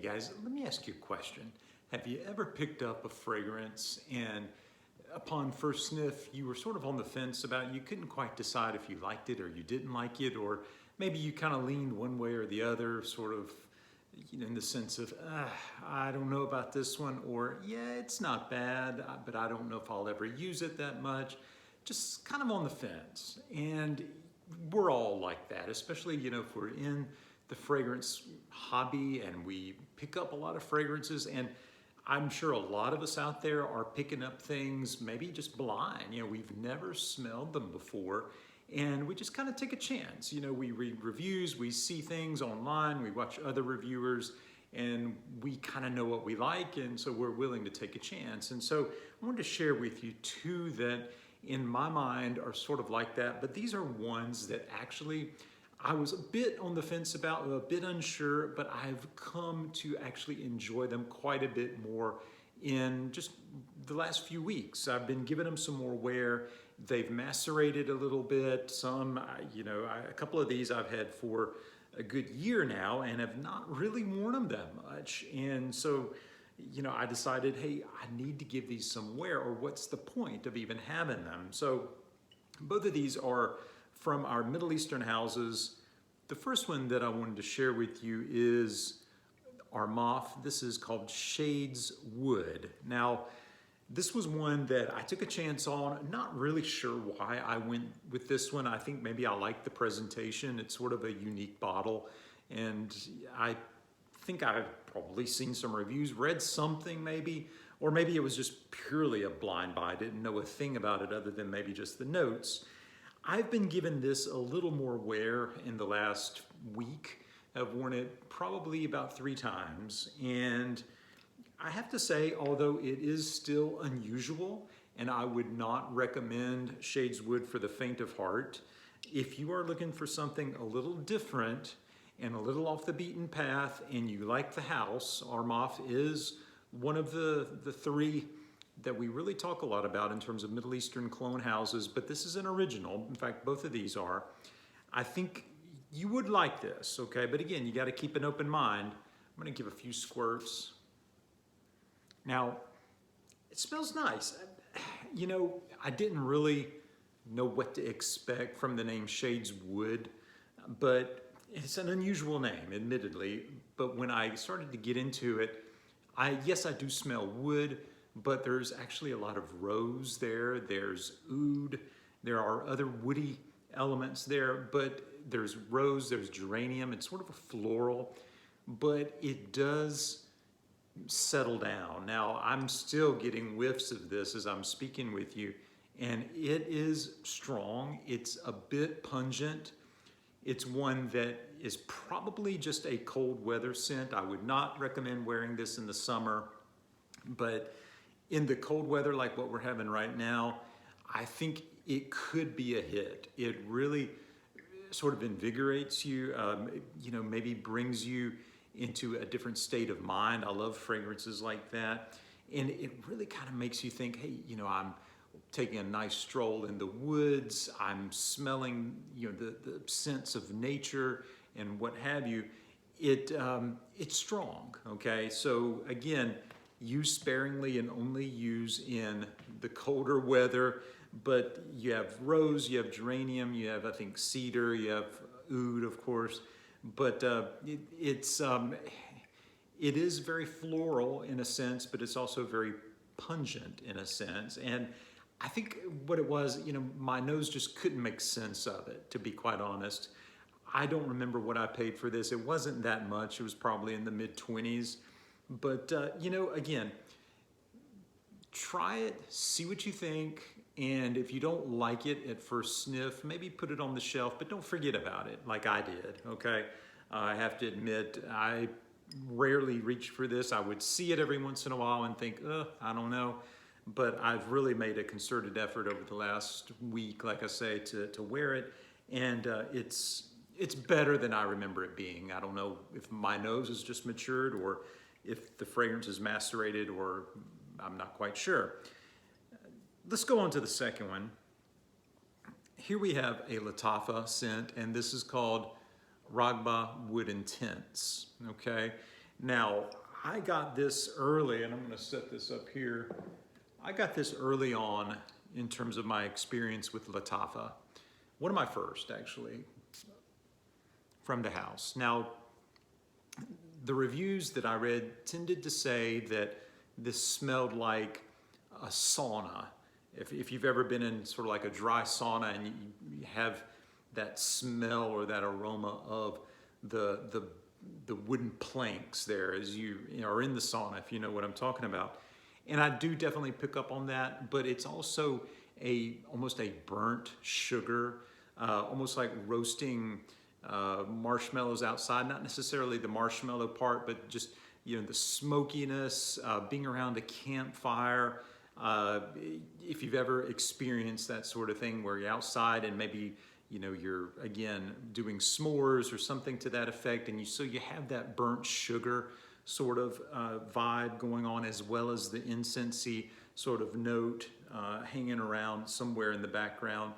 guys, let me ask you a question. Have you ever picked up a fragrance and upon first sniff, you were sort of on the fence about it? You couldn't quite decide if you liked it or you didn't like it, or maybe you kind of leaned one way or the other, sort of, in the sense of, I don't know about this one, or yeah, it's not bad, but I don't know if I'll ever use it that much. Just kind of on the fence. And we're all like that, especially, if we're in the fragrance hobby and we pick up a lot of fragrances. And I'm sure a lot of us out there are picking up things maybe just blind. We've never smelled them before, and we just kind of take a chance. We read reviews, we see things online, we watch other reviewers, and we kind of know what we like, and so we're willing to take a chance. And so I wanted to share with you two that in my mind are sort of like that, but these are ones that actually I was a bit on the fence about, a bit unsure, but I've come to actually enjoy them quite a bit more in just the last few weeks. I've been giving them some more wear. They've macerated a little bit. Some, a couple of these I've had for a good year now and have not really worn them that much. And so, I decided, hey, I need to give these some wear, or what's the point of even having them? So both of these are from our Middle Eastern houses. The first one that I wanted to share with you is Armaf. This is called Shades Wood. Now, this was one that I took a chance on. Not really sure why I went with this one. I think maybe I like the presentation. It's sort of a unique bottle, and I think I've probably seen some reviews, read something maybe, or maybe it was just purely a blind buy. I didn't know a thing about it other than maybe just the notes. I've been given this a little more wear in the last week. I've worn it probably about 3 times, and I have to say, although it is still unusual, and I would not recommend Shades Wood for the faint of heart, if you are looking for something a little different and a little off the beaten path, and you like the house, Armaf is one of the 3 that we really talk a lot about in terms of Middle Eastern clone houses, but this is an original. In fact, both of these are. I think you would like this, okay? But again, you got to keep an open mind. I'm going to give a few squirts. Now, it smells nice. I didn't really know what to expect from the name Shades Wood, but it's an unusual name, admittedly. But when I started to get into it, yes, I do smell wood, but there's actually a lot of rose there. There's oud. There are other woody elements there, but there's rose, there's geranium. It's sort of a floral, but it does settle down. Now, I'm still getting whiffs of this as I'm speaking with you, and it is strong. It's a bit pungent. It's one that is probably just a cold weather scent. I would not recommend wearing this in the summer, but in the cold weather like what we're having right now, I think it could be a hit. It really sort of invigorates you, maybe brings you into a different state of mind. I love fragrances like that. And it really kind of makes you think, hey, I'm taking a nice stroll in the woods. I'm smelling, the scents of nature and what have you. It's strong, okay? So again, use sparingly and only use in the colder weather. But you have rose, you have geranium, you have, I think, cedar, you have oud, of course. But it is very floral in a sense, but it's also very pungent in a sense. And I think what it was, my nose just couldn't make sense of it, to be quite honest. I don't remember what I paid for this. It wasn't that much. It was probably in the mid-20s. But, again, try it, see what you think. And if you don't like it at first sniff, maybe put it on the shelf, but don't forget about it like I did, okay? I have to admit, I rarely reach for this. I would see it every once in a while and think, I don't know. But I've really made a concerted effort over the last week, like I say, to wear it. And it's better than I remember it being. I don't know if my nose has just matured or if the fragrance is macerated, or I'm not quite sure. Let's go on to the second one. Here we have a Lattafa scent, and this is called Raghba Wood Intense, okay? Now, I got this early, and I'm going to set this up here. I got this early on in terms of my experience with Lattafa. One of my first, actually, from the house. Now, the reviews that I read tended to say that this smelled like a sauna. If you've ever been in sort of like a dry sauna and you have that smell or that aroma of the wooden planks there as you are in the sauna, if you know what I'm talking about. And I do definitely pick up on that, but it's also almost a burnt sugar, almost like roasting marshmallows outside, not necessarily the marshmallow part, but just the smokiness, being around a campfire. If you've ever experienced that sort of thing where you're outside and maybe you're again doing s'mores or something to that effect, and so you have that burnt sugar sort of vibe going on, as well as the incensey sort of note hanging around somewhere in the background.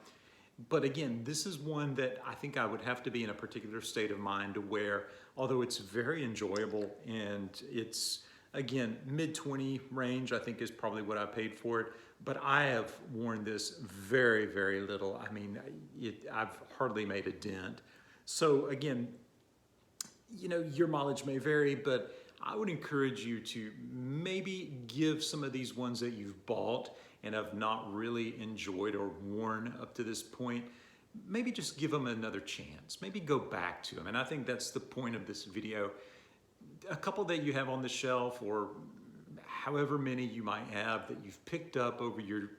But again, this is one that I think I would have to be in a particular state of mind to wear, although it's very enjoyable, and it's, again, mid-20 range, I think is probably what I paid for it. But I have worn this very, very little. I mean, I've hardly made a dent. So again, your mileage may vary, but I would encourage you to maybe give some of these ones that you've bought and have not really enjoyed or worn up to this point, maybe just give them another chance. Maybe go back to them. And I think that's the point of this video. A couple that you have on the shelf, or however many you might have that you've picked up over your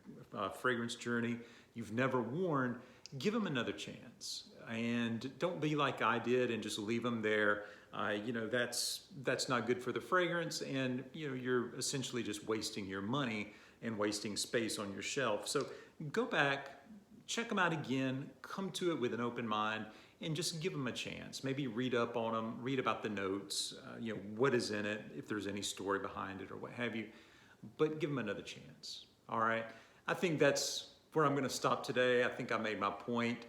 fragrance journey, you've never worn, give them another chance. And don't be like I did and just leave them there. That's not good for the fragrance, and you're essentially just wasting your money and wasting space on your shelf. So go back, check them out again, come to it with an open mind, and just give them a chance. Maybe read up on them, read about the notes, what is in it, if there's any story behind it or what have you, but give them another chance. All right, I think that's where I'm gonna stop today. I think I made my point.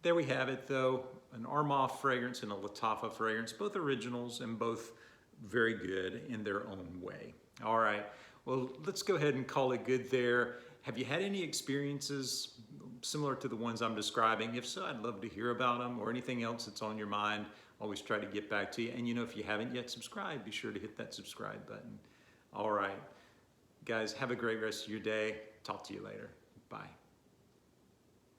There we have it though, an Armaf fragrance and a Lattafa fragrance, both originals and both very good in their own way. All right, well, let's go ahead and call it good there. Have you had any experiences similar to the ones I'm describing? If so, I'd love to hear about them, or anything else that's on your mind. Always try to get back to you. And if you haven't yet subscribed, be sure to hit that subscribe button. All right, guys, have a great rest of your day. Talk to you later. Bye.